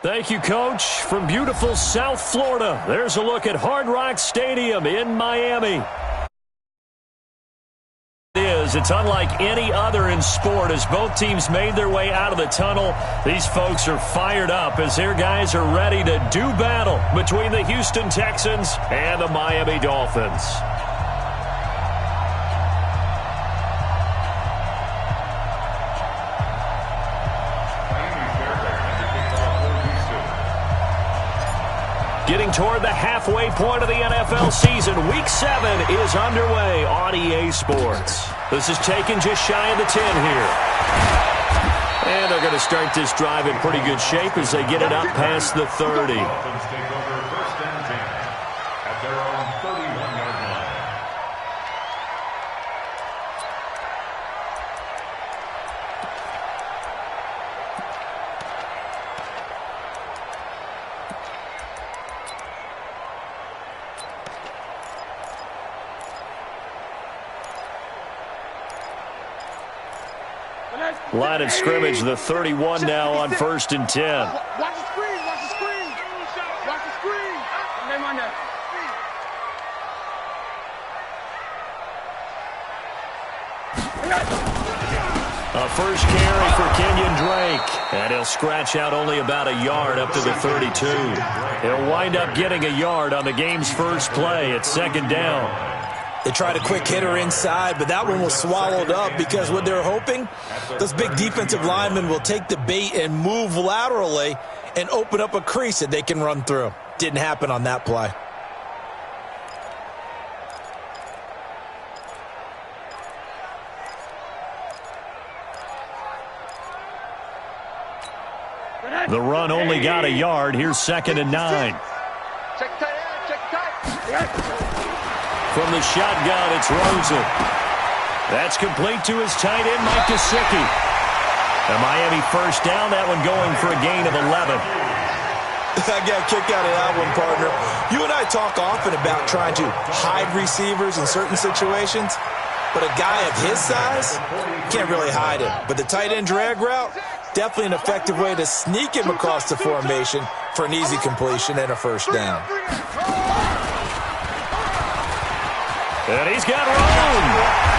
Thank you, Coach. From beautiful South Florida, there's a look at Hard Rock Stadium in Miami. It's unlike any other in sport as both teams made their way out of the tunnel. These folks are fired up as their guys are ready to do battle between the Houston Texans and the Miami Dolphins. Getting toward the halfway point of the NFL season, Week 7 is underway on EA Sports. This is taken just shy of the 10 here. And they're going to start this drive in pretty good shape as they get it up past the 30. Dolphins take over first and 10 at their own 31-yard line. Line of scrimmage, the 31 now on first and 10. Watch the screen, watch the screen. Watch the screen. Name on there. A first carry for Kenyon Drake. And he'll scratch out only about a yard up to the 32. He'll wind up getting a yard on the game's first play at second down. They tried a quick hitter inside, but that one was swallowed up because what they're hoping, those big defensive linemen will take the bait and move laterally and open up a crease that they can run through. Didn't happen on that play. The run only got a yard. Here's second and 9. Check tight. From the shotgun, it's Rosen. That's complete to his tight end, Mike Gesicki. The Miami first down, that one going for a gain of 11. I got a kick out of that one, partner. You and I talk often about trying to hide receivers in certain situations, but a guy of his size can't really hide him. But the tight end drag route, definitely an effective way to sneak him across the formation for an easy completion and a first down. And he's got room.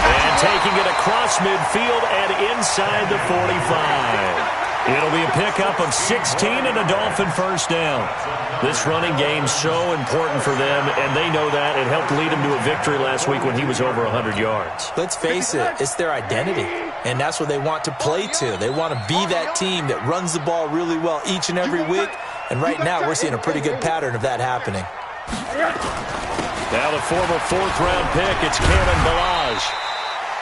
And taking it across midfield and inside the 45. It'll be a pickup of 16 and a Dolphin first down. This running game's so important for them, and they know that. It helped lead them to a victory last week when he was over 100 yards. Let's face it, it's their identity, and that's what they want to play to. They want to be that team that runs the ball really well each and every week, and right now we're seeing a pretty good pattern of that happening. Now the former fourth-round pick, it's Cameron Balaj.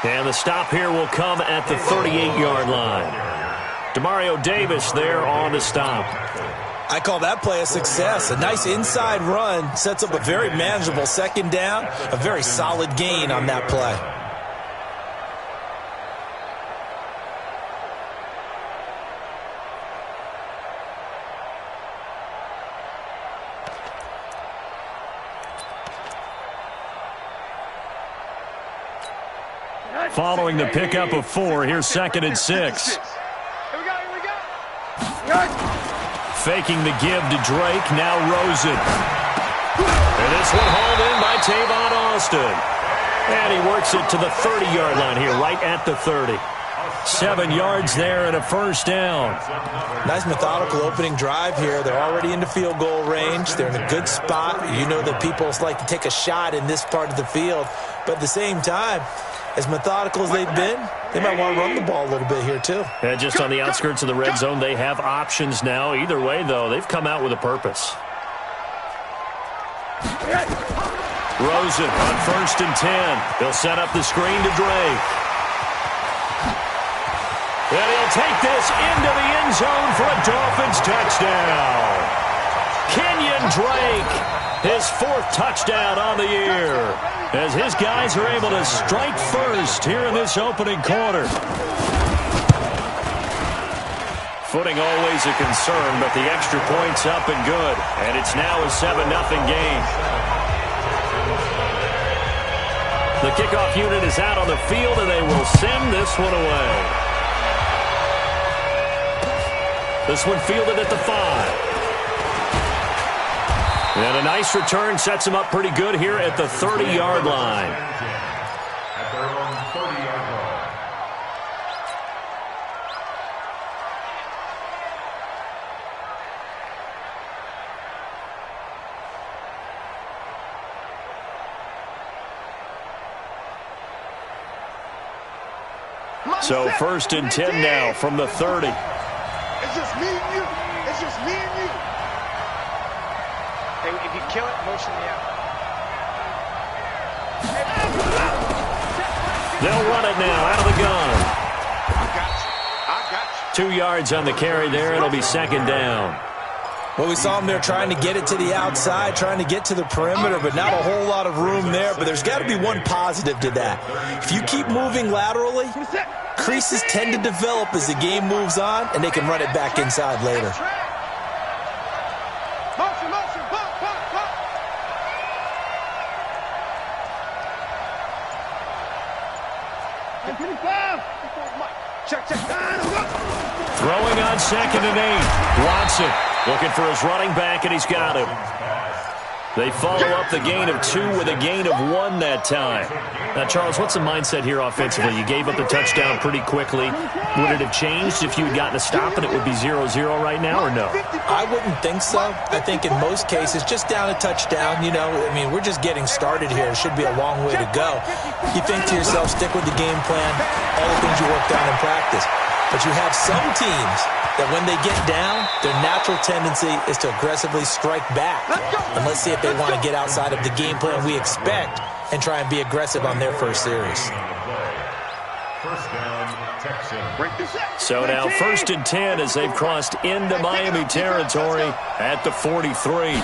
And the stop here will come at the 38-yard line. Demario Davis there on the stop. I call that play a success. A nice inside run sets up a very manageable second down, a very solid gain on that play. Following the pickup of 4, here's second and 6. Here we go. Faking the give to Drake, now Rosen. And this one hauled in by Tavon Austin. And he works it to the 30-yard line here, right at the 30. 7 yards there and a first down. Nice methodical opening drive here. They're already into field goal range. They're in a good spot. You know that people like to take a shot in this part of the field. But at the same time, as methodical as they've been, they might want to run the ball a little bit here too. And just on the outskirts of the red zone, they have options now. Either way, though, they've come out with a purpose. Rosen on first and 10. They'll set up the screen to Drake. And he'll take this into the end zone for a Dolphins touchdown. Kenyon Drake, his 4th touchdown on the year, as his guys are able to strike first here in this opening quarter. Footing always a concern, but the extra point's up and good. And it's now a 7-0 game. The kickoff unit is out on the field, and they will send this one away. This one fielded at the 5. And a nice return sets him up pretty good here at the 30-yard line. At their own 30-yard line. So 1st and 10 now from the 30. It's just me and you. It's just me and you. Hey, if you kill it, motion me out. They'll run it now out of the gun. I got you. 2 yards on the carry there. It'll be 2nd down. Well, we saw him there trying to get it to the outside, trying to get to the perimeter, but not a whole lot of room there. But there's got to be one positive to that. If you keep moving laterally, creases tend to develop as the game moves on, and they can run it back inside later. Motion, motion, pump, pump, pump. Check, check. Throwing on 2nd and 8. Watson looking for his running back, and he's got him. They follow up the gain of 2 with a gain of 1 that time. Now, Charles, what's the mindset here offensively? You gave up the touchdown pretty quickly. Would it have changed if you had gotten a stop and it would be 0-0 right now, or no? I wouldn't think so. I think in most cases, just down a touchdown, you know, I mean, we're just getting started here. It should be a long way to go. You think to yourself, stick with the game plan, all the things you worked on in practice. But you have some teams that when they get down, their natural tendency is to aggressively strike back. And let's see if they want to get outside of the game plan we expect and try and be aggressive on their first series. First down, Texans. So now 1st and 10 as they've crossed into Miami territory at the 43.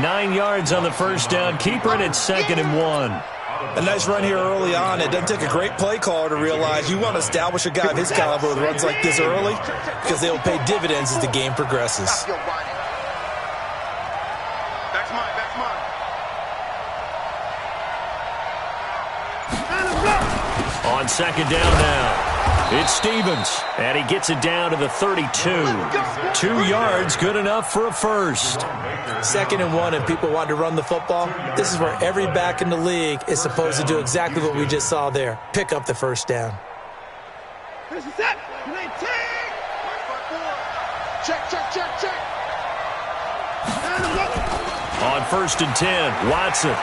9 yards on the first down. Keeper, and it's 2nd and 1. A nice run here early on. It doesn't take a great play caller to realize you want to establish a guy of his caliber with runs like this early because they will pay dividends as the game progresses. That's mine, that's mine. On 2nd down now. It's Stevens, and he gets it down to the 32. 2 yards, good enough for a first. 2nd and 1, and people want to run the football. This is where every back in the league is supposed to do exactly what we just saw there. Pick up the first down. Check, check, check, check. On 1st and 10, Watson.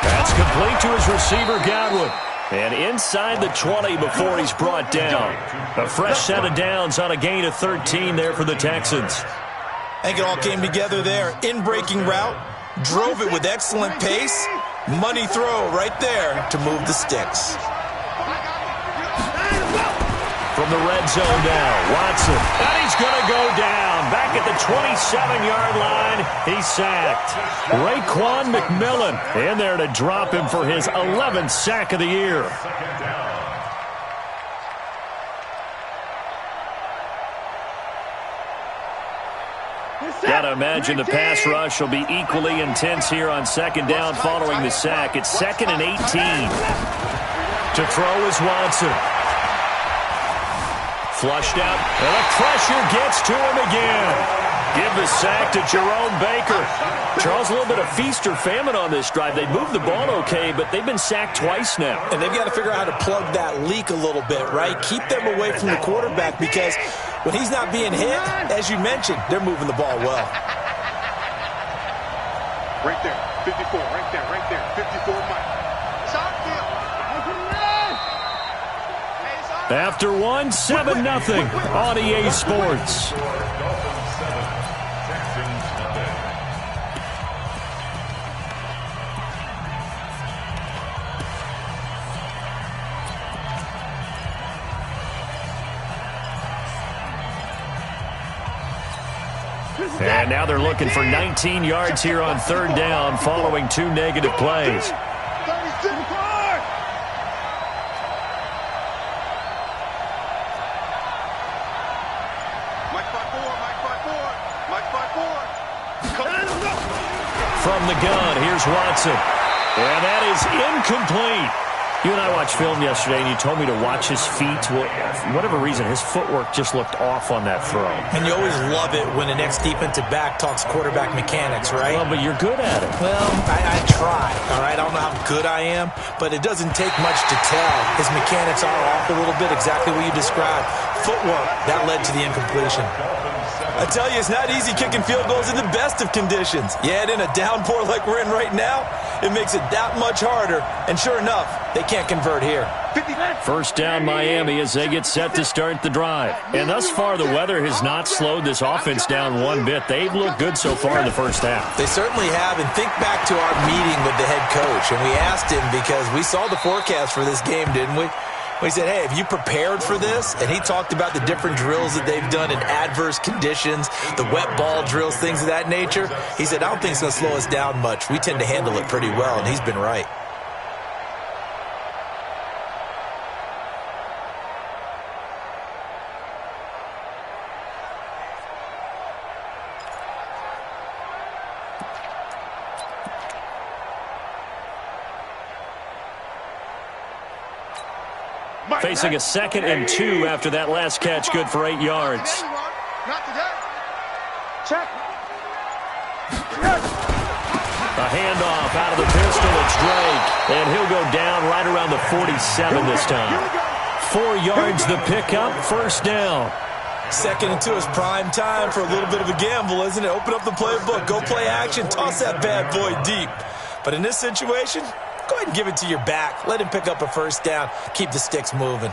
That's complete to his receiver, Godwin. And inside the 20 before he's brought down. A fresh set of downs on a gain of 13 there for the Texans. I think it all came together there. In-breaking route, drove it with excellent pace. Money throw right there to move the sticks. From the red zone now, Watson. And he's going to go down. Back at the 27-yard line, he's sacked. Raekwon McMillan in there to drop him for his 11th sack of the year. Got to imagine the pass rush will be equally intense here on 2nd down following the sack. It's 2nd and 18. To throw is Watson. Flushed out, and the pressure gets to him again. Give the sack to Jerome Baker. Charles, a little bit of feast or famine on this drive. They moved the ball okay, but they've been sacked twice now. And they've got to figure out how to plug that leak a little bit, right? Keep them away from the quarterback because when he's not being hit, as you mentioned, they're moving the ball well. Right there, 54, right there, 54, Mike. It's outfield. After one, 7-0 on EA Sports. Dolphins 7, Texans nothing. And now they're looking for 19 yards here on 3rd down following 2 negative plays. From the gun, here's Watson. And that is incomplete. You and I watched film yesterday, and you told me to watch his feet. Well, for whatever reason, his footwork just looked off on that throw. And you always love it when the next defensive back talks quarterback mechanics, right? Well, but you're good at it. Well, I try, all right? I don't know how good I am, but it doesn't take much to tell. His mechanics are off a little bit, exactly what you described. Footwork, that led to the incompletion. I tell you, it's not easy kicking field goals in the best of conditions. Yet in a downpour like we're in right now, it makes it that much harder. And sure enough, they can't convert here. First down Miami as they get set to start the drive. And thus far, the weather has not slowed this offense down one bit. They've looked good so far in the first half. They certainly have. And think back to our meeting with the head coach. And we asked him because we saw the forecast for this game, didn't we? We said, hey, have you prepared for this? And he talked about the different drills that they've done in adverse conditions, the wet ball drills, things of that nature. He said, I don't think it's going to slow us down much. We tend to handle it pretty well, and he's been right. Facing a 2nd and 2 after that last catch, good for 8 yards. Not today. Check. A handoff out of the pistol. It's Drake. And he'll go down right around the 47 this time. 4 yards the pickup, first down. 2nd and 2 is prime time for a little bit of a gamble, isn't it? Open up the playbook, go play action, toss that bad boy deep. But in this situation, go ahead and give it to your back. Let him pick up a first down. Keep the sticks moving.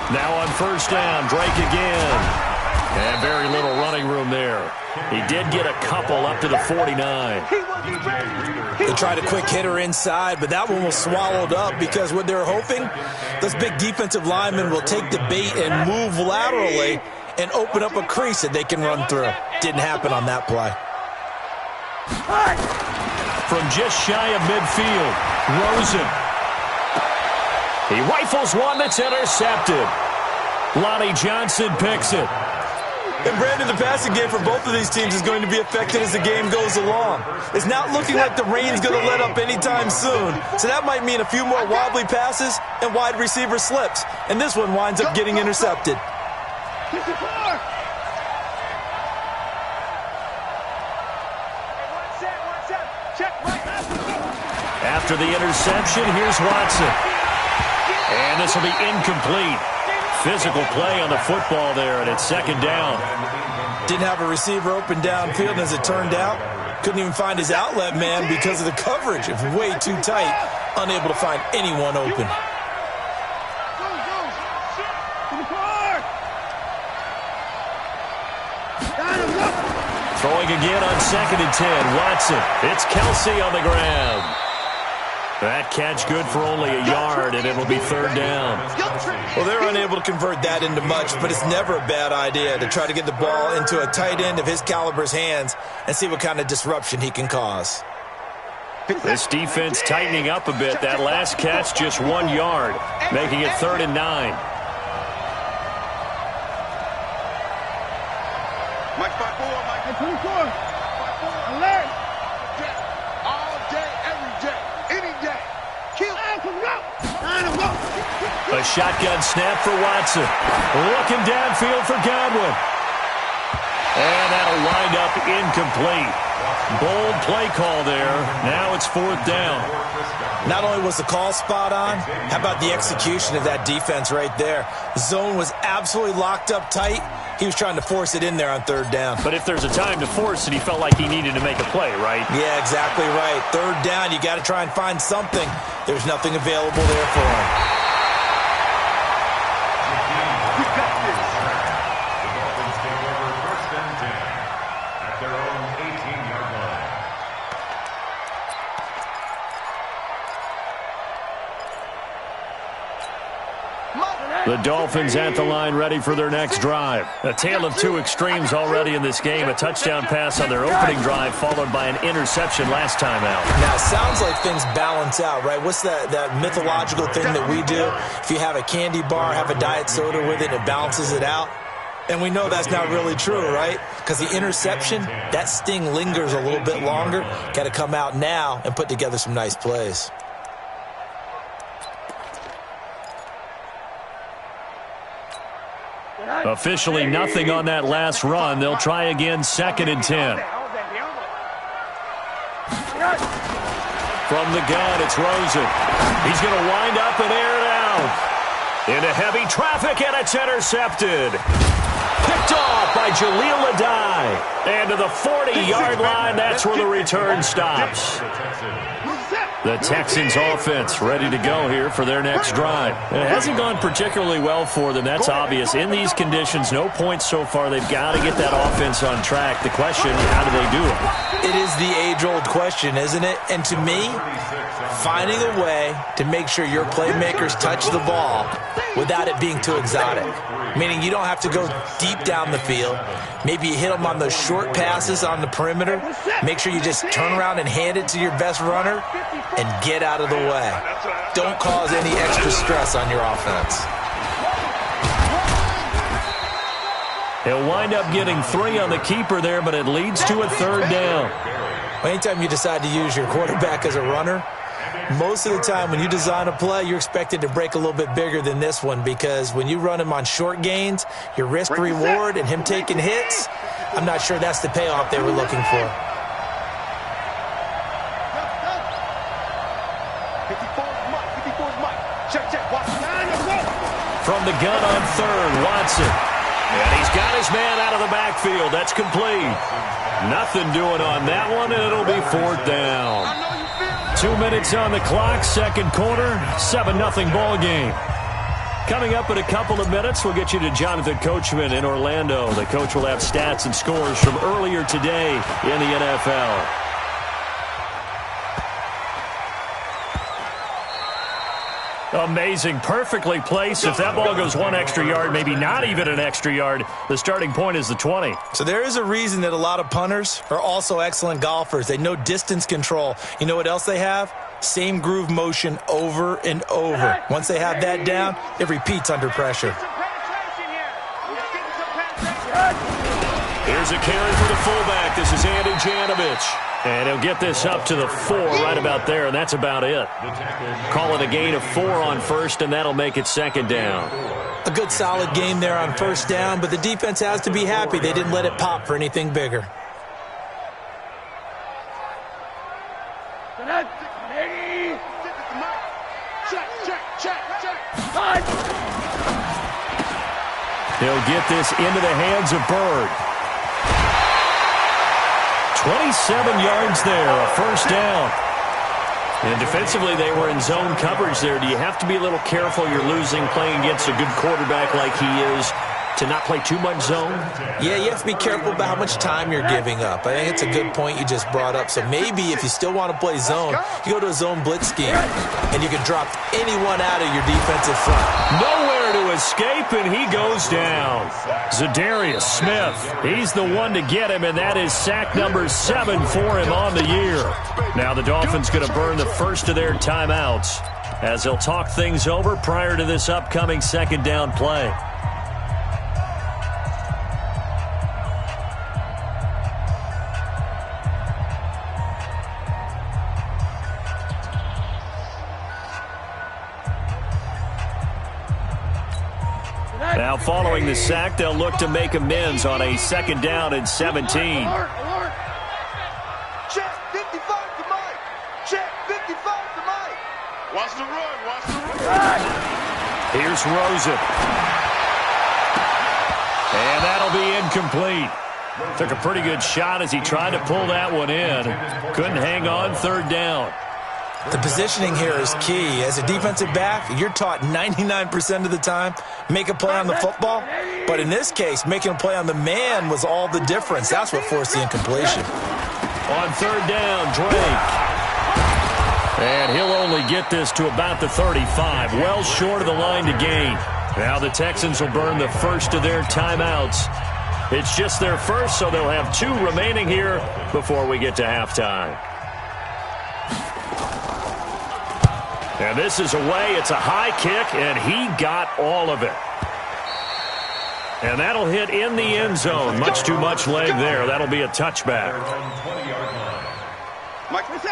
Now on first down, Drake again. And very little running room there. He did get a couple up to the 49. They tried a quick hitter inside, but that one was swallowed up because what they're hoping, this big defensive lineman will take the bait and move laterally and open up a crease that they can run through. Didn't happen on that play. From just shy of midfield, Rosen. He rifles one that's intercepted. Lonnie Johnson picks it. And Brandon, the passing game for both of these teams is going to be affected as the game goes along. It's not looking like the rain's going to let up anytime soon. So that might mean a few more wobbly passes and wide receiver slips. And this one winds up getting intercepted. After the interception, here's Watson. And this will be incomplete. Physical play on the football there, and it's 2nd down. Didn't have a receiver open downfield, and as it turned out, couldn't even find his outlet man because of the coverage. It was way too tight, unable to find anyone open. Throwing again on 2nd and 10. Watson. It's Kelsey on the ground. That catch good for only a yard, and it'll be 3rd down. Well, they're unable to convert that into much, but it's never a bad idea to try to get the ball into a tight end of his caliber's hands and see what kind of disruption he can cause. This defense tightening up a bit. That last catch just 1 yard, making it 3rd and 9. Mike 5-4, Mike 24. Alert. All day, every day, any day. Kill. A shotgun snap for Watson. Looking downfield for Godwin. And that'll wind up incomplete. Bold play call there. Now it's 4th down. Not only was the call spot on, how about the execution of that defense right there? The zone was absolutely locked up tight. He was trying to force it in there on 3rd down. But if there's a time to force it, he felt like he needed to make a play, right? Yeah, exactly right. 3rd down, you got to try and find something. There's nothing available there for him. The Dolphins take over 1st and 10 at their own 18-yard line. The Dolphins at the line, ready for their next drive. A tale of two extremes already in this game. A touchdown pass on their opening drive, followed by an interception last time out. Now, it sounds like things balance out, right? What's that mythological thing that we do? If you have a candy bar, have a diet soda with it, it balances it out. And we know that's not really true, right? Because the interception, that sting lingers a little bit longer. Got to come out now and put together some nice plays. Officially nothing on that last run. They'll try again, 2nd and 10. From the gun, it's Rosen. He's going to wind up and air it out. Into heavy traffic, and it's intercepted. Picked off by Jaleel Adai. And to the 40-yard line, that's where the return stops. The Texans offense ready to go here for their next drive. It hasn't gone particularly well for them, that's obvious. In these conditions, no points so far. They've got to get that offense on track. The question, how do they do it? It is the age-old question, isn't it? And to me, finding a way to make sure your playmakers touch the ball without it being too exotic. Meaning you don't have to go deep down the field. Maybe you hit them on those short passes on the perimeter. Make sure you just turn around and hand it to your best runner and get out of the way. Don't cause any extra stress on your offense. He'll wind up getting 3 on the keeper there, but it leads to a 3rd down. Anytime you decide to use your quarterback as a runner, most of the time when you design a play, you're expected to break a little bit bigger than this one, because when you run him on short gains, your risk-reward and him taking hits, I'm not sure that's the payoff they were looking for. From the gun on 3rd, Watson. And he's got his man out of the backfield. That's complete. Nothing doing on that one, and it'll be 4th down. 2 minutes on the clock, 2nd quarter, 7-0 ball game. Coming up in a couple of minutes, we'll get you to Jonathan Coachman in Orlando. The coach will have stats and scores from earlier today in the NFL. Amazing, perfectly placed. If that ball goes 1 extra yard, maybe not even an extra yard, the starting point is the 20. So there is a reason that a lot of punters are also excellent golfers. They know distance control. You know what else they have? Same groove motion over and over. Once they have that down, it repeats under pressure. Here's a carry for the fullback. This is Andy Janovich. And he'll get this up to the 4 right about there, and that's about it. Call it a gain of 4 on 1st, and that'll make it 2nd down. A good solid game there on 1st down, but the defense has to be happy they didn't let it pop for anything bigger. He'll get this into the hands of Bird. 27 yards there, a 1st down. And defensively, they were in zone coverage there. Do you have to be a little careful? You're losing playing against a good quarterback like he is to not play too much zone? Yeah, you have to be careful about how much time you're giving up. I think it's a good point you just brought up. So maybe if you still want to play zone, you go to a zone blitz scheme, and you can drop anyone out of your defensive front. Nowhere to escape, and he goes down. Zadarius Smith, he's the one to get him, and that is sack number 7 for him on the year. Now the Dolphins going to burn the first of their timeouts as they'll talk things over prior to this upcoming 2nd down play. Now following the sack, they'll look to make amends on a 2nd down and 17. Check 55 to Mike. Check 55 to Mike. Watch the run. Watch the run. Here's Rosen. And that'll be incomplete. Took a pretty good shot as he tried to pull that one in. Couldn't hang on, 3rd down. The positioning here is key. As a defensive back, you're taught 99% of the time, make a play on the football. But in this case, making a play on the man was all the difference. That's what forced the incompletion. On 3rd down, Drake. And he'll only get this to about the 35. Well short of the line to gain. Now the Texans will burn the first of their timeouts. It's just their first, so they'll have 2 remaining here before we get to halftime. And this is away. It's a high kick, and he got all of it. And that'll hit in the end zone. Much too much leg there. That'll be a touchback.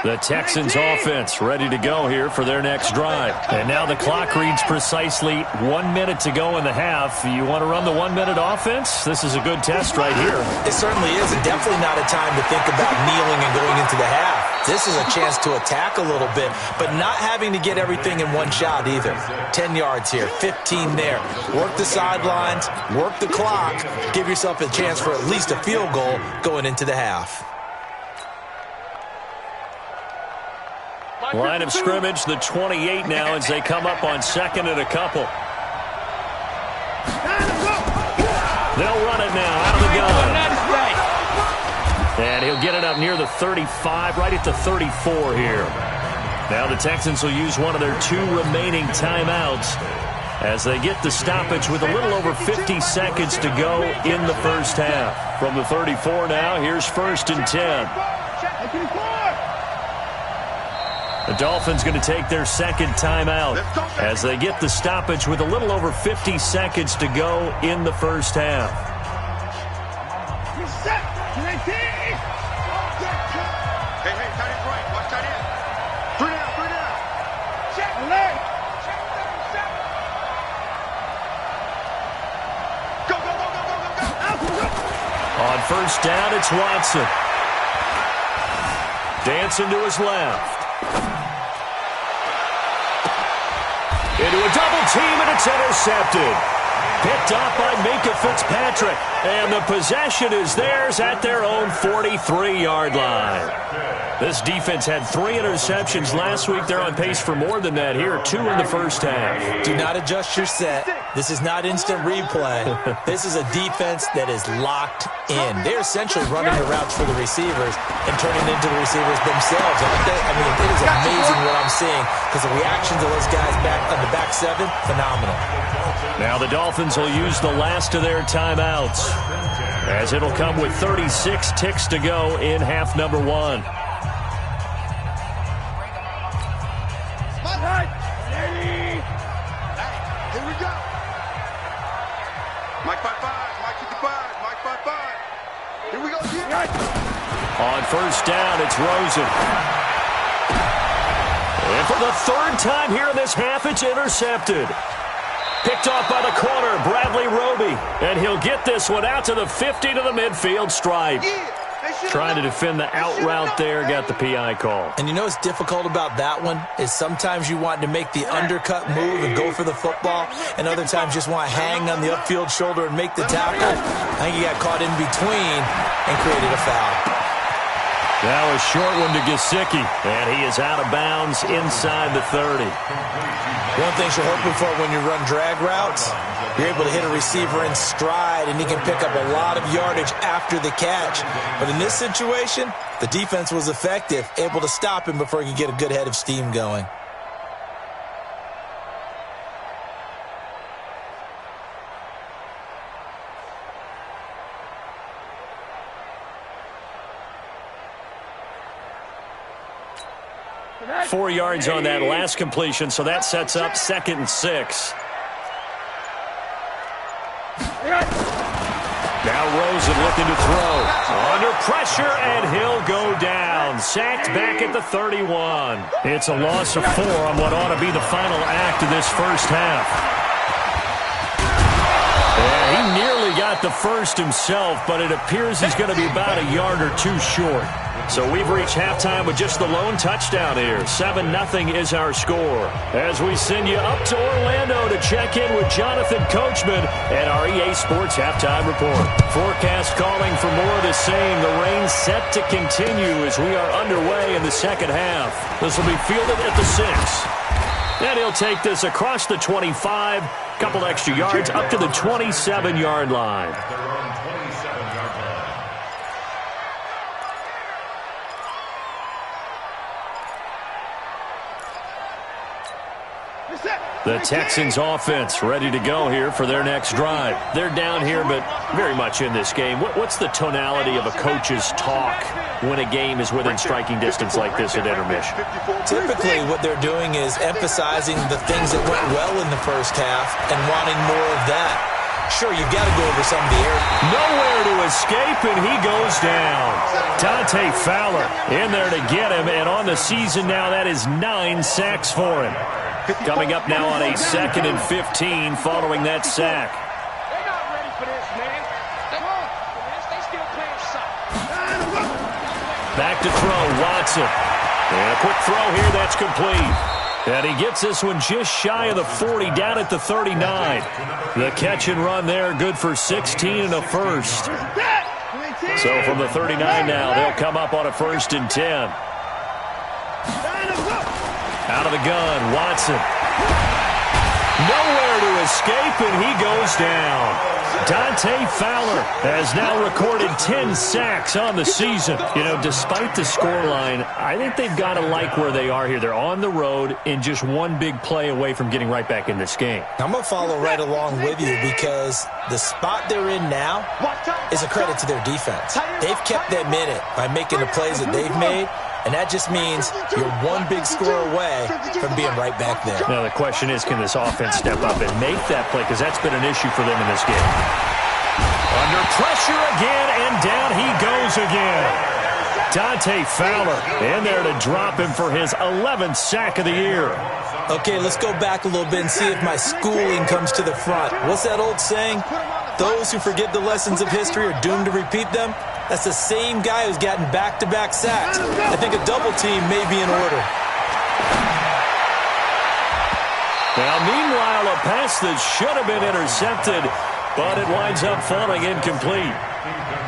The Texans offense ready to go here for their next drive. And now the clock reads precisely 1 minute to go in the half. You want to run the 1 minute offense? This is a good test right here. It certainly is, and definitely not a time to think about kneeling and going into the half. This is a chance to attack a little bit, but not having to get everything in one shot either. 10 yards here, 15 there. Work the sidelines, work the clock, give yourself a chance for at least a field goal going into the half. Line of scrimmage, the 28 now as they come up on second and a couple. They'll run it now out of the gun. And he'll get it up near the 35, right at the 34 here. Now the Texans will use one of their 2 remaining timeouts as they get the stoppage with a little over 50 seconds to go in the first half. From the 34 now, here's 1st and 10. The Dolphins going to take their second timeout as they get the stoppage with a little over 50 seconds to go in the first half. Hey, tight end right. Watch tight end. 3 down. Check. Alert. Go. On first down, it's Watson. Dancing to his left. Into a double team, and it's intercepted. Picked off by Minka Fitzpatrick. And the possession is theirs at their own 43-yard line. This defense had 3 interceptions last week. They're on pace for more than that here. 2 in the first half. Do not adjust your set. This is not instant replay. This is a defense that is locked in. They're essentially running the routes for the receivers and turning into the receivers themselves. I mean, it is amazing what I'm seeing because the reactions of those guys back on the back 7, phenomenal. Now the Dolphins will use the last of their timeouts as it'll come with 36 ticks to go in half number 1. On first down, it's Rosen. And for the 3rd time here in this half, it's intercepted. Picked off by the corner, Bradley Roby. And he'll get this one out to the 50 to the midfield stripe. Trying to defend the out route there, got the PI call. And you know what's difficult about that one is sometimes you want to make the undercut move and go for the football, and other times just want to hang on the upfield shoulder and make the tackle. I think he got caught in between and created a foul. Now a short one to Gesicki, and he is out of bounds inside the 30. One thing you're hoping for when you run drag routes, you're able to hit a receiver in stride, and he can pick up a lot of yardage after the catch. But in this situation, the defense was effective, able to stop him before he could get a good head of steam going. Four yards on that last completion, so that sets up 2nd and 6. Now Rosen looking to throw. Under pressure, and he'll go down. Sacked back at the 31. It's a loss of 4 on what ought to be the final act of this first half. Yeah, he nearly got the first himself, but it appears he's going to be about a yard or 2 short. So we've reached halftime with just the lone touchdown here. 7-0 is our score. As we send you up to Orlando to check in with Jonathan Coachman and our EA Sports Halftime Report. Forecast calling for more of the same. The rain set to continue as we are underway in the second half. This will be fielded at the 6. And he'll take this across the 25, couple extra yards up to the 27-yard line. The Texans offense ready to go here for their next drive. They're down here, but very much in this game. What's the tonality of a coach's talk when a game is within striking distance like this at intermission? Typically, what they're doing is emphasizing the things that went well in the first half and wanting more of that. Sure, you've got to go over some of the air. Nowhere to escape, and he goes down. Dante Fowler in there to get him, and on the season now, that is 9 sacks for him. Coming up now on a 2nd and 15 following that sack. They're not ready for this, man. They still playing soft. Back to throw, Watson. And a quick throw here, that's complete. And he gets this one just shy of the 40, down at the 39. The catch and run there, good for 16 and a first. So from the 39 now, they'll come up on a 1st and 10. Out of the gun, Watson. Nowhere to escape, and he goes down. Dante Fowler has now recorded 10 sacks on the season. You know, despite the scoreline, I think they've got to like where they are here. They're on the road and just one big play away from getting right back in this game. I'm going to follow right along with you because the spot they're in now is a credit to their defense. They've kept them in it by making the plays that they've made, and that just means you're one big score away from being right back there. Now, the question is, can this offense step up and make that play? Because that's been an issue for them in this game. Under pressure again, and down he goes again. Dante Fowler in there to drop him for his 11th sack of the year. Okay, let's go back a little bit and see if my schooling comes to the front. What's that old saying? Those who forget the lessons of history are doomed to repeat them. That's the same guy who's gotten back-to-back sacks. I think a double team may be in order. Now, meanwhile, a pass that should have been intercepted, but it winds up falling incomplete.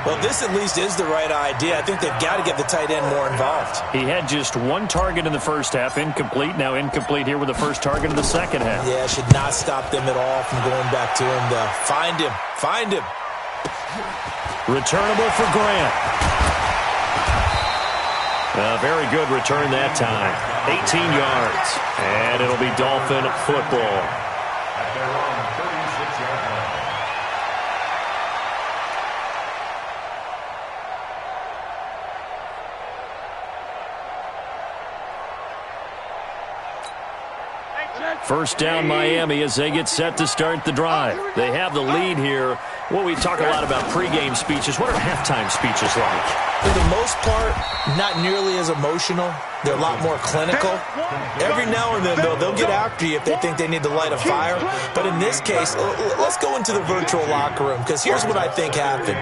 Well, this at least is the right idea. I think they've got to get the tight end more involved. He had just one target in the first half, incomplete. Now incomplete here with the first target in the second half. Yeah, should not stop them at all from going back to him, though. Find him. Find him. Returnable for Grant. A very good return that time. 18 yards. And it'll be Dolphin football. At their own 36-yard line. First down Miami as they get set to start the drive. They have the lead here. Well, we talk a lot about pregame speeches. What are halftime speeches like? For the most part, not nearly as emotional. They're a lot more clinical. Every now and then, though, they'll get after you if they think they need to light a fire. But in this case, let's go into the virtual locker room, because here's what I think happened.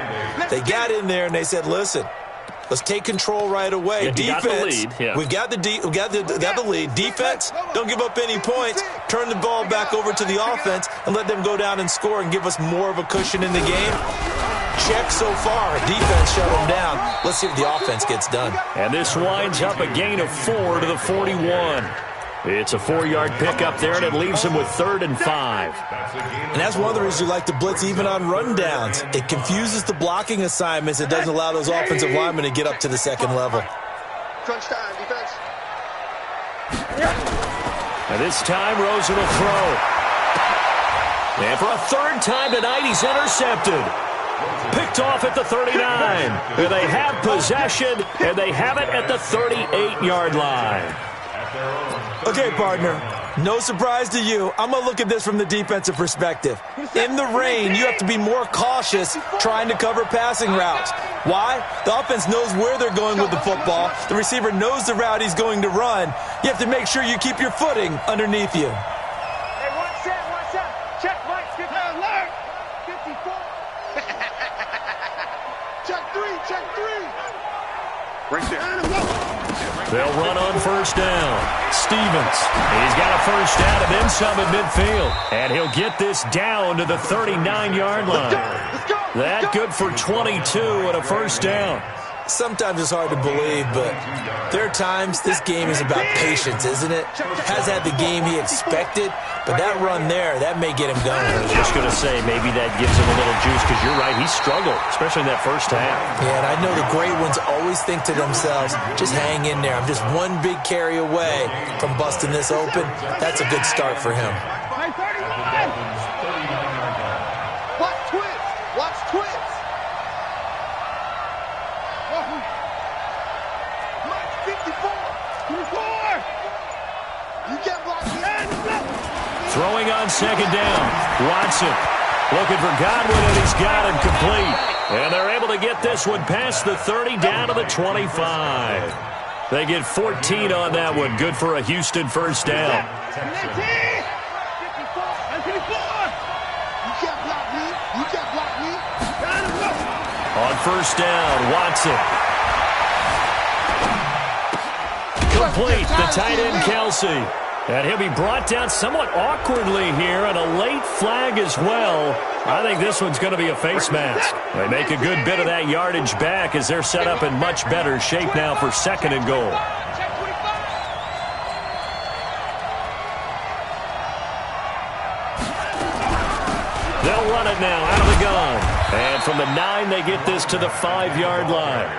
They got in there and they said, listen, let's take control right away. Yeah, Defense, we've got the lead. Defense, don't give up any points. Turn the ball back over to the offense and let them go down and score and give us more of a cushion in the game. Check so far. Defense shut them down. Let's see if the offense gets done. And this winds up a gain of 4 to the 41. It's a 4-yard pickup there, and it leaves them with 3rd and 5. And that's one of the reasons you like to blitz even on rundowns. It confuses the blocking assignments. It doesn't allow those offensive linemen to get up to the second level. Crunch time, defense. And this time, Rosen will throw. And for a 3rd time tonight, he's intercepted. Picked off at the 39. And they have possession, and they have it at the 38-yard line. Okay, partner, no surprise to you. I'm going to look at this from the defensive perspective. In the rain, you have to be more cautious trying to cover passing routes. Why? The offense knows where they're going with the football. The receiver knows the route he's going to run. You have to make sure you keep your footing underneath you. Hey, one set. Check, Mike. 54. Check three. Right there. They'll run on first down. Stevens, he's got a first down and then some at midfield. And he'll get this down to the 39-yard line. That good for 22 and a first down. Sometimes it's hard to believe, but there are times this game is about patience, isn't it? Has had the game he expected, but that run there, that may get him going. I was just going to say, maybe that gives him a little juice, because you're right, he struggled, especially in that first half. Yeah, and I know the great ones always think to themselves, just hang in there. I'm just one big carry away from busting this open. That's a good start for him. Watch twins. Watch twins. Mike 54. 54. You can't block me. Throwing on second down. Watson looking for Godwin, and he's got him complete. And they're able to get this one past the 30 down to the 25. They get 14 on that one. Good for a Houston first down. You can't block me. You can't block me. On first down, Watson. Complete, the tight end, Kelsey. And he'll be brought down somewhat awkwardly here, and a late flag as well. I think this one's going to be a face mask. They make a good bit of that yardage back as they're set up in much better shape now for second and goal. They'll run it now out of the gun. And from the 9, they get this to the 5-yard line.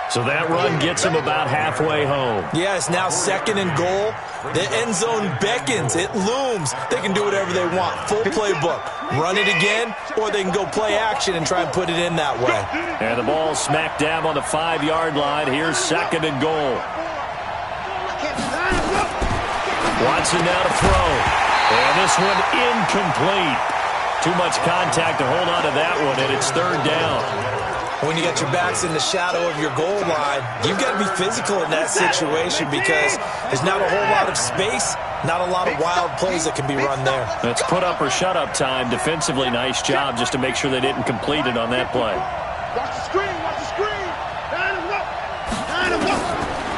So that run gets them about halfway home. Yeah, it's now second and goal. The end zone beckons. It looms. They can do whatever they want. Full playbook. Run it again, or they can go play action and try and put it in that way. And the ball smack dab on the 5-yard line. Here's second and goal. Watson now to throw. And this one incomplete. Too much contact to hold on to that one, and it's third down. When you got your backs in the shadow of your goal line, you've got to be physical in that situation because there's not a whole lot of space, not a lot of wild plays that can be run there. That's put up or shut up time. Defensively, nice job just to make sure they didn't complete it on that play. Watch the screen. Watch the screen. Line him up. Line him up.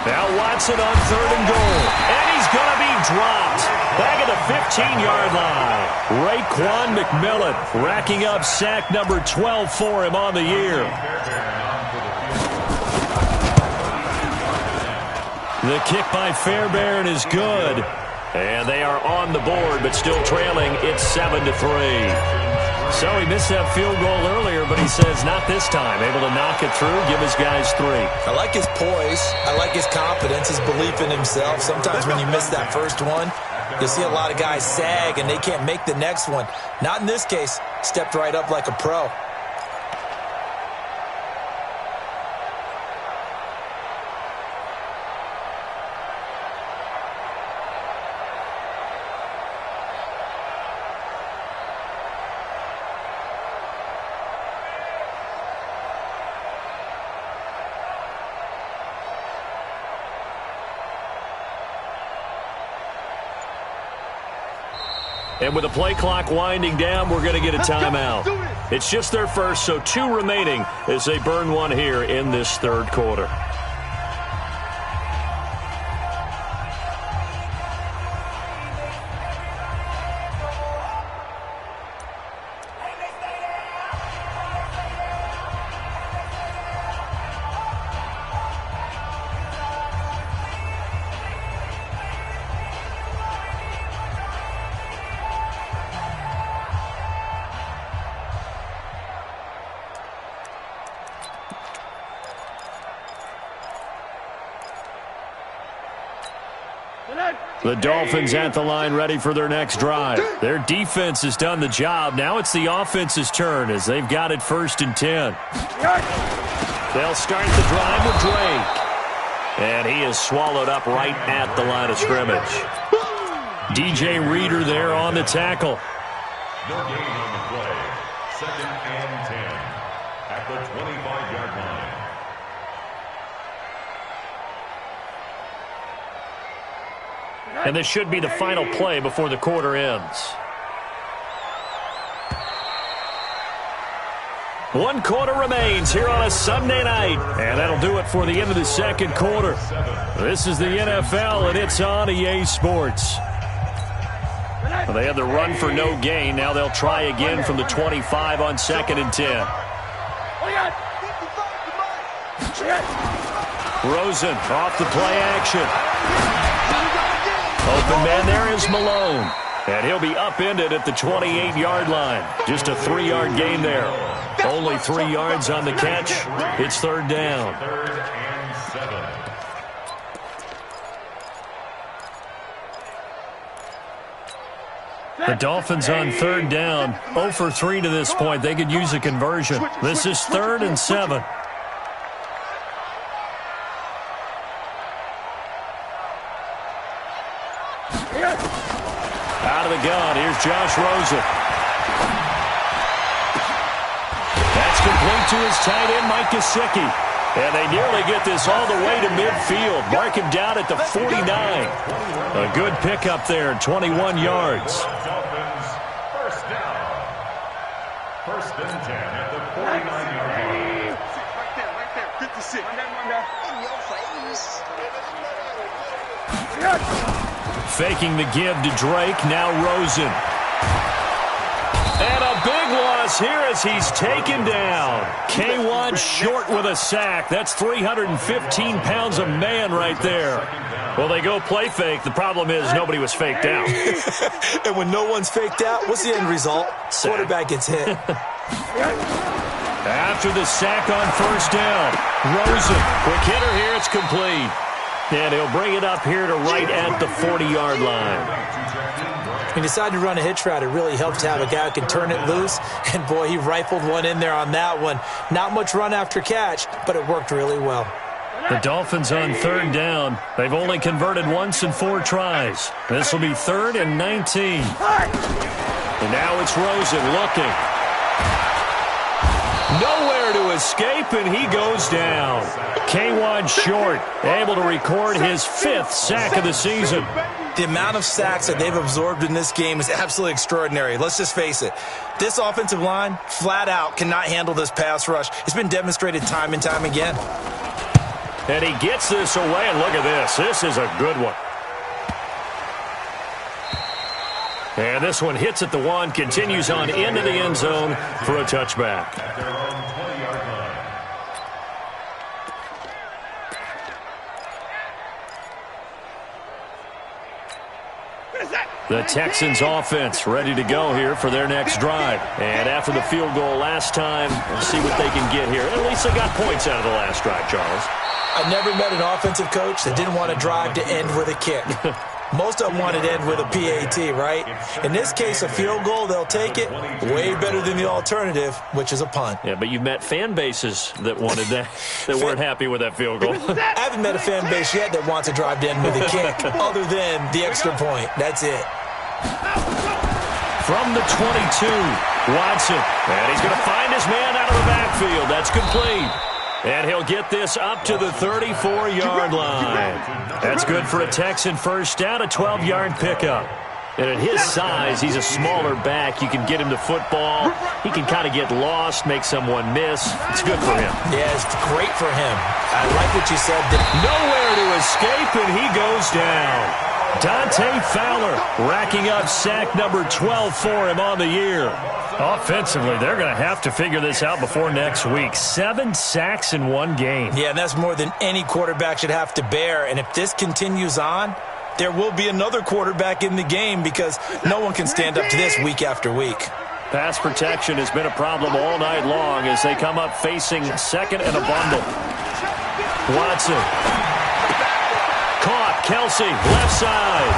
Now Watson on third and goal. And he's going to be dropped. Back at the 15-yard line. Raekwon McMillan racking up sack number 12 for him on the year. The kick by Fairbairn is good. And they are on the board, but still trailing. It's 7-3. So he missed that field goal earlier, but he says not this time. Able to knock it through, give his guys 3. I like his poise. I like his confidence, his belief in himself. Sometimes when you miss that first one, you'll see a lot of guys sag and they can't make the next one. Not in this case. Stepped right up like a pro. And with the play clock winding down, we're going to get a timeout. It's just their first, so 2 remaining as they burn one here in this third quarter. The Dolphins at the line ready for their next drive. Their defense has done the job. Now it's the offense's turn as they've got it first and 10. They'll start the drive with Drake. And he is swallowed up right at the line of scrimmage. DJ Reader there on the tackle. No gain on the play. Second and 10 at the 25-yard line. And this should be the final play before the quarter ends. 1 quarter remains here on a Sunday night. And that'll do it for the end of the second quarter. This is the NFL, and it's on EA Sports. Well, they had the run for no gain. Now they'll try again from the 25 on second and 10. Rosen off the play action. Open man there is Malone. And he'll be upended at the 28-yard line. Just a 3-yard gain there. Only 3 yards on the catch. It's third down. Third and 7. The Dolphins on third down, 0 for 3 to this point. They could use a conversion. This is 3rd and 7. Out of the gun, here's Josh Rosen. That's complete to his tight end, Mike Gesicki. And they nearly get this all the way to midfield. Mark him down at the 49. A good pickup there, 21 yards. Dolphins, first down. 1st and 10 at the 49-yard line. Right there. 56. In your face. Faking the give to Drake, now Rosen. And a big loss here as he's taken down. K1 short with a sack. That's 315 pounds of man right there. Well, they go play fake. The problem is nobody was faked out. And when no one's faked out, what's the end result? Sack. Quarterback gets hit. After the sack on 1st down, Rosen, quick hitter here, it's complete. And he'll bring it up here to right at the 40-yard line. He decided to run a hitch route. It really helped to have a guy who can turn it loose. And, boy, he rifled one in there on that one. Not much run after catch, but it worked really well. The Dolphins on 3rd down. They've only converted once in 4 tries. This will be 3rd and 19. And now it's Rosen looking. Nowhere to escape, and he goes down. K1 short, able to record his 5th sack of the season. The amount of sacks that they've absorbed in this game is absolutely extraordinary. Let's just face it. This offensive line, flat out, cannot handle this pass rush. It's been demonstrated time and time again. And he gets this away, and look at this. This is a good one. And this one hits at the 1, continues on into the end zone for a touchback. At their own 20-yard line. The Texans offense ready to go here for their next drive. And after the field goal last time, we'll see what they can get here. At least they got points out of the last drive, Charles. I never met an offensive coach that didn't want to drive to end with a kick. Most of them wanted to end with a PAT, right? In this case, a field goal, they'll take it. Way better than the alternative, which is a punt. Yeah, but you've met fan bases that wanted that, that weren't happy with that field goal. I haven't met a fan base yet that wants to drive to end with a kick, other than the extra point. That's it. From the 22, Watson. And he's going to find his man out of the backfield. That's complete. And he'll get this up to the 34-yard line. That's good for a Texan first down, a 12-yard pickup. And at his size, he's a smaller back. You can get him to football. He can kind of get lost, make someone miss. It's good for him. Yeah, it's great for him. I like what you said. Nowhere to escape, and he goes down. Dante Fowler racking up sack number 12 for him on the year. Offensively, they're going to have to figure this out before next week. 7 sacks in one game. Yeah, and that's more than any quarterback should have to bear. And if this continues on, there will be another quarterback in the game because no one can stand up to this week after week. Pass protection has been a problem all night long as they come up facing second and a bundle. Watson. Caught. Kelsey, left side.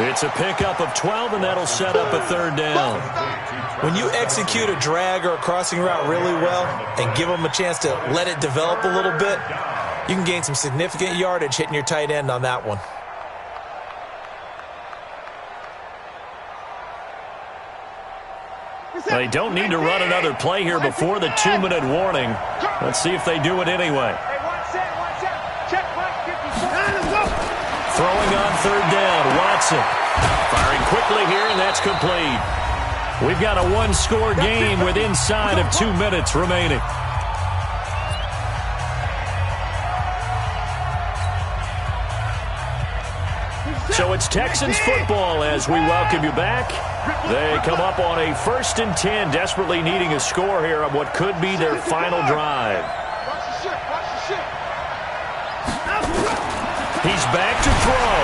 It's a pickup of 12, and that'll set up a third down. When you execute a drag or a crossing route really well and give them a chance to let it develop a little bit, you can gain some significant yardage hitting your tight end on that one. They don't need to run another play here before the 2-minute warning. Let's see if they do it anyway. Throwing on third down, Watson. Firing quickly here, and that's complete. We've got a one-score game with inside of 2 minutes remaining. So it's Texans football as we welcome you back. They come up on a 1st and 10, desperately needing a score here on what could be their final drive. He's back to throw,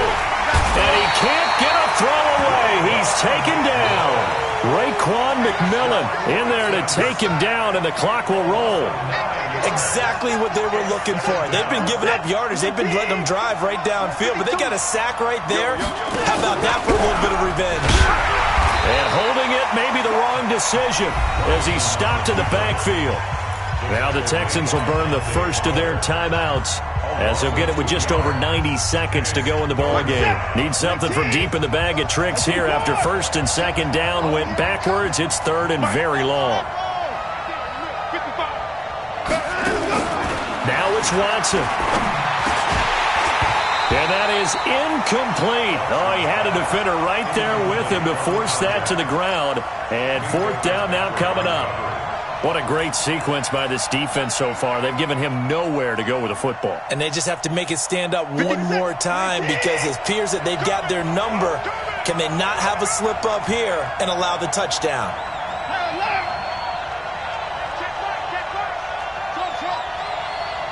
and he can't get a throw away. He's taken down. Raekwon McMillan in there to take him down, and the clock will roll. Exactly what they were looking for. They've been giving up yardage. They've been letting them drive right downfield, but they got a sack right there. How about that for a little bit of revenge? And holding it may be the wrong decision as he stopped in the backfield. Now the Texans will burn the first of their timeouts as they'll get it with just over 90 seconds to go in the ball game. Need something from deep in the bag of tricks here after first and second down went backwards. It's third and very long. Now it's Watson. And that is incomplete. Oh, he had a defender right there with him to force that to the ground. And fourth down now coming up. What a great sequence by this defense so far. They've given him nowhere to go with the football. And they just have to make it stand up one more time because it appears that they've got their number. Can they not have a slip up here and allow the touchdown?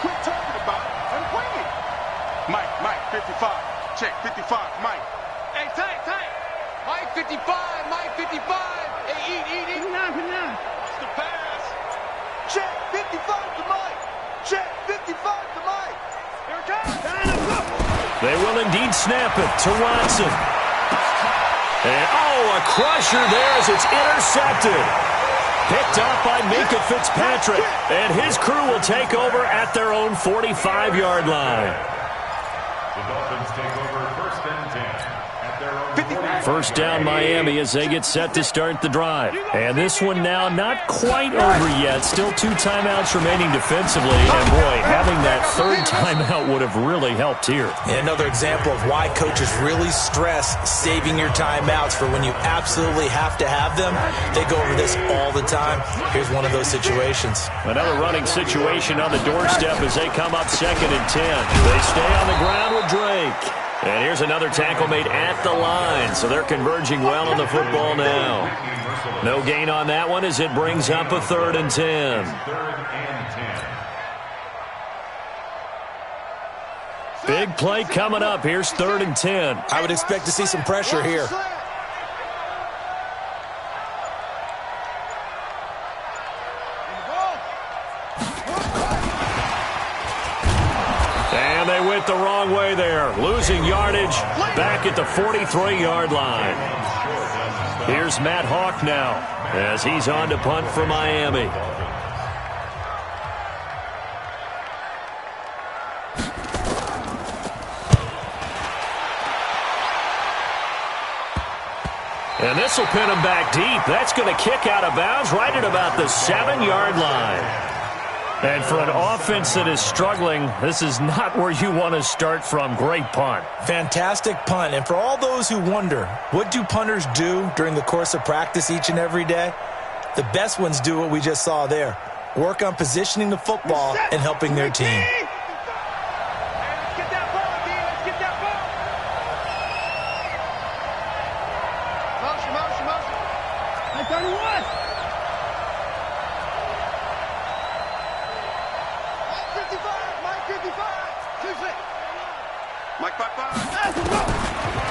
Quit talking about it and bring it. Mike, 55. Check, 55, Mike. Hey, Tank. Mike, 55, Mike, 55. Hey, eat. 59. It's the pass. Check, 55 to Mike. Check, 55 to Mike. Here it comes. They will indeed snap it to Watson. And, a crusher there as it's intercepted. Picked up by Minkah Fitzpatrick. And his crew will take over at their own 45-yard line. The Dolphins take over first and 10 at their own 45. First down Miami as they get set to start the drive. And this one now not quite over yet. Still 2 timeouts remaining defensively. And boy, having that third timeout would have really helped here. And another example of why coaches really stress saving your timeouts for when you absolutely have to have them. They go over this all the time. Here's one of those situations. Another running situation on the doorstep as they come up second and 10. They stay on the ground with Drake. And here's another tackle made at the line, so they're converging well on the football now. No gain on that one as it brings up a third and 10. Big play coming up. Here's third and 10. I would expect to see some pressure here. And they went the wrong way there. Losing yardage back at the 43-yard line. Here's Matt Hawk now as he's on to punt for Miami. And this will pin him back deep. That's going to kick out of bounds right at about the 7-yard line. And for an offense that is struggling, this is not where you want to start from. Great punt. Fantastic punt. And for all those who wonder, what do punters do during the course of practice each and every day? The best ones do what we just saw there. Work on positioning the football and helping their team.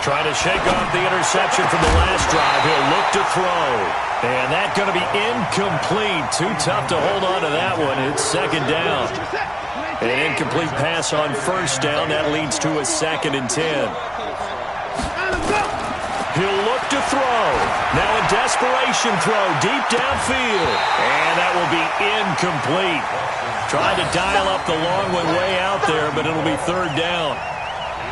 Trying to shake off the interception from the last drive. He'll look to throw. And that's going to be incomplete. Too tough to hold on to that one. It's second down. An incomplete pass on first down. That leads to a second and 10. He'll look to throw. Now a desperation throw deep downfield. And that will be incomplete. Trying to dial up the long one way out there, but it'll be third down.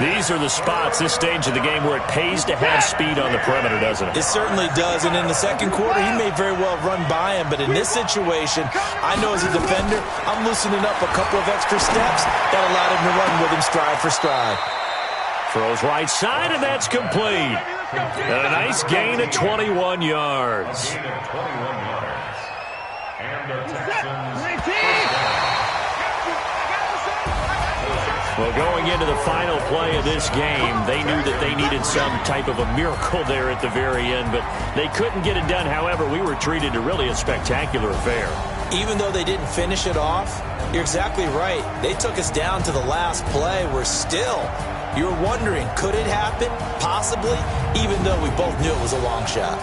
These are the spots, this stage of the game, where it pays to have speed on the perimeter, doesn't it? It certainly does, and in the second quarter, he may very well run by him, but in this situation, I know as a defender, I'm loosening up a couple of extra steps that allowed him to run with him stride for stride. Throws right side, and that's complete. And a nice gain of 21 yards. And the Texans. Well, going into the final play of this game, they knew that they needed some type of a miracle there at the very end, but they couldn't get it done. However, we were treated to really a spectacular affair. Even though they didn't finish it off, you're exactly right. They took us down to the last play. We're still, you're wondering, could it happen? Possibly, even though we both knew it was a long shot.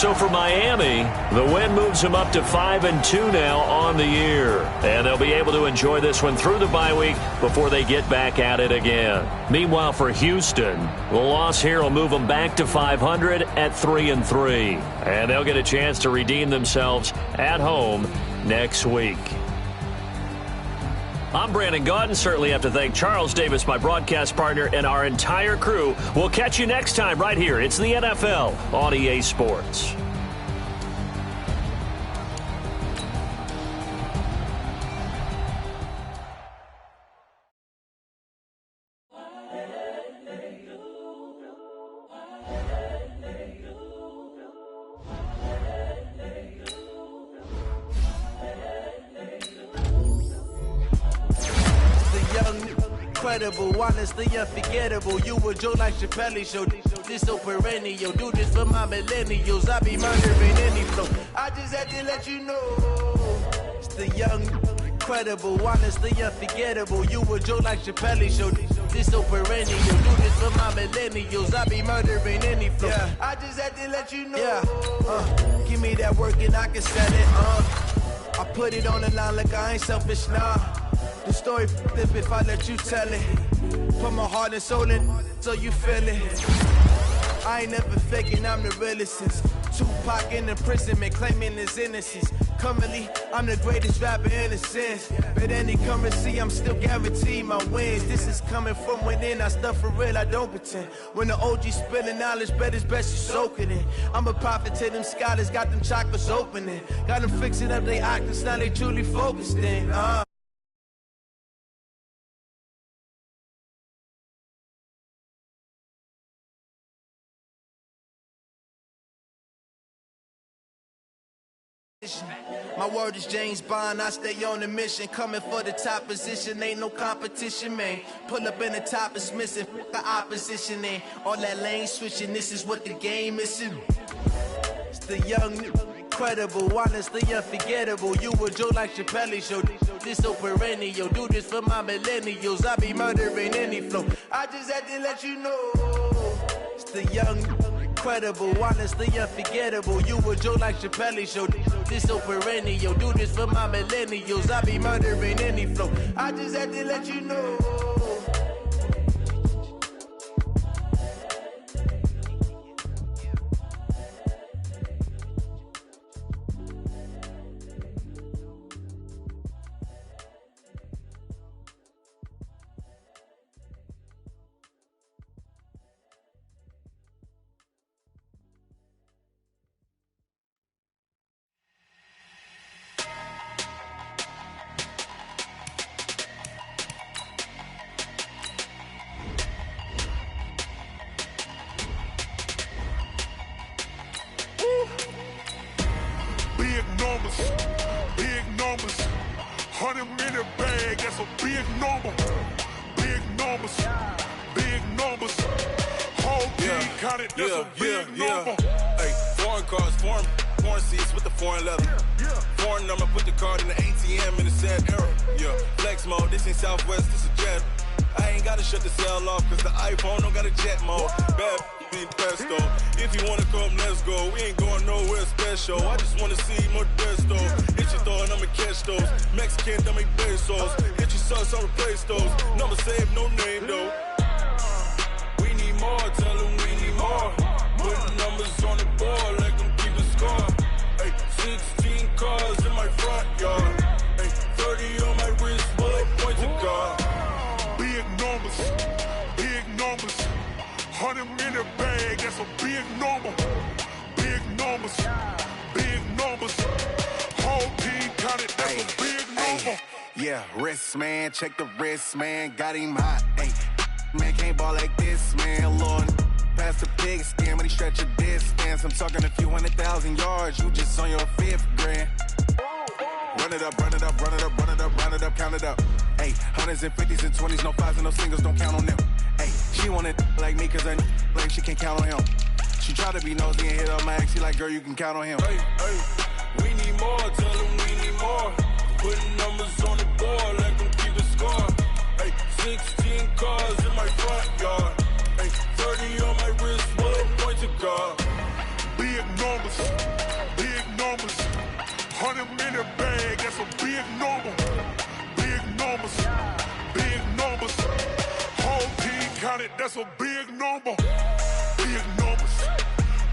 So for Miami, the win moves them up to 5-2 now on the year. And they'll be able to enjoy this one through the bye week before they get back at it again. Meanwhile, for Houston, the loss here will move them back to 500 at 3-3. And they'll get a chance to redeem themselves at home next week. I'm Brandon Gaudin. Certainly have to thank Charles Davis, my broadcast partner, and our entire crew. We'll catch you next time right here. It's the NFL on EA Sports. Honestly unforgettable. You a Joe like Chappelle show. This so perennial. Do this for my millennials. I be murdering any flow. I just had to let you know. It's the young, incredible, honestly unforgettable. You a Joe like Chappelle show. This so perennial. Do this for my millennials. I be murdering any flow. Yeah. I just had to let you know. Yeah. Give me that work and I can sell it. I put it on the line like I ain't selfish, nah. The story flip if I let you tell it. Put my heart and soul in so you feel it. I ain't never faking, I'm the realest since Tupac in imprisonment, claiming his innocence. Currently, I'm the greatest rapper in a sense. But any currency, I'm still guaranteed my wins. This is coming from within, I stuff for real, I don't pretend. When the OG spilling knowledge, bet it's best you soak it in. I'm a prophet to them scholars, got them chakras opening. Got them fixing up they actors, now they truly focused in. My word is James Bond, I stay on a mission. Coming for the top position, ain't no competition, man. Pull up in the top, it's missing, the opposition, and all that lane switching, this is what the game is. It's the young, incredible, honestly unforgettable. You a Joe like Chappelle show. This so perennial, do this for my millennials. I be murdering any flow. I just had to let you know. It's the young, incredible, honestly unforgettable. You a Joe like Chappelle show. This so perennial. Do this for my millennials. I be murdering any flow. I just had to let you know. Big numbers, 100-minute bag, that's a big number. Big numbers, whole team counted, that's a big number. Hey, foreign cars, foreign seats with the foreign leather. Foreign number, put the card in the ATM in the sad era. Yeah, flex mode, this ain't Southwest, this a jet. I ain't gotta shut the cell off, cause the iPhone don't got a jet mode. Bad being pesto. If you wanna come, let's go. We ain't going nowhere special. I just wanna see more desto. Hit your thought, I'ma catch those. Mexican, I make pesos. Hit your sauce, I'll replace those. Number saved, no name though. We need more, tell them we need more. Putting numbers on the board like I'm keeping score. Hey, 16 cars in my front yard. Hey, 30 on my wrist, bullet point to God. Big numbers, 100-minute bag, that's a big number. Big numbers, whole team counted, that's a big number. Yeah, wrist man, check the wrist man, got him hot. Ay, man can't ball like this, man. Lord, past the pig skin, when he stretch a distance. I'm talking a few 100,000 yards, you just on your 5th grand. Run it up, count it up. Hey, hundreds and 50s and 20s, no 5s and no singles, don't count on them. Hey, she want it like me, cause I like she can't count on him. She try to be nosy and hit up my ex, she like, girl, you can count on him. Hey, we need more, tell them we need more. Putting numbers on the board like I'm keeping score. Hey, 16 cars in my front yard. Hey, 30 on my wrist, bullet point to God. Big numbers, in the bag, that's a big number. Big numbers, big numbers. Whole team counted, that's a big number. Big numbers,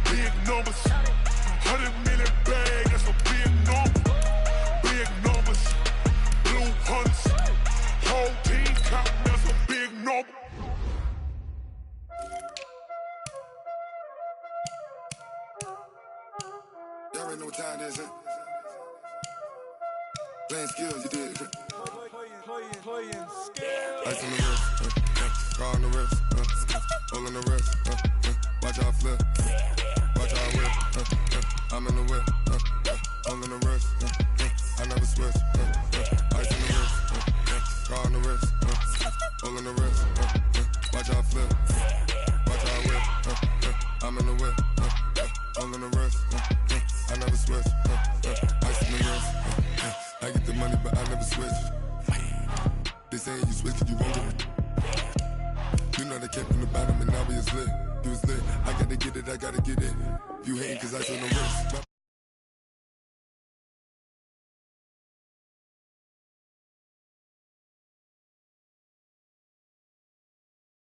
big numbers. 100 million bag, that's a big number. Big numbers, blue hunts. Whole team counting, that's a big number. Y'all already know what time it is, huh? Playing skills, you did. Playing skills. Ice on the wrist, car on the wrist, hole in the wrist, watch out flip, watch out whip, I'm in the whip, hole in the wrist, I never switch, ice on the wrist, car on the wrist, hole in the wrist, watch out flip, watch out whip, I'm in the whip, hole in the wrist, I never switch, ice on the wrist, I get the money but I never switch. They say you switch it, you won't get it. You know they kept from the bottom and now we is lit. You was lit, I gotta get it, I gotta get it. You hating cause I show no risk.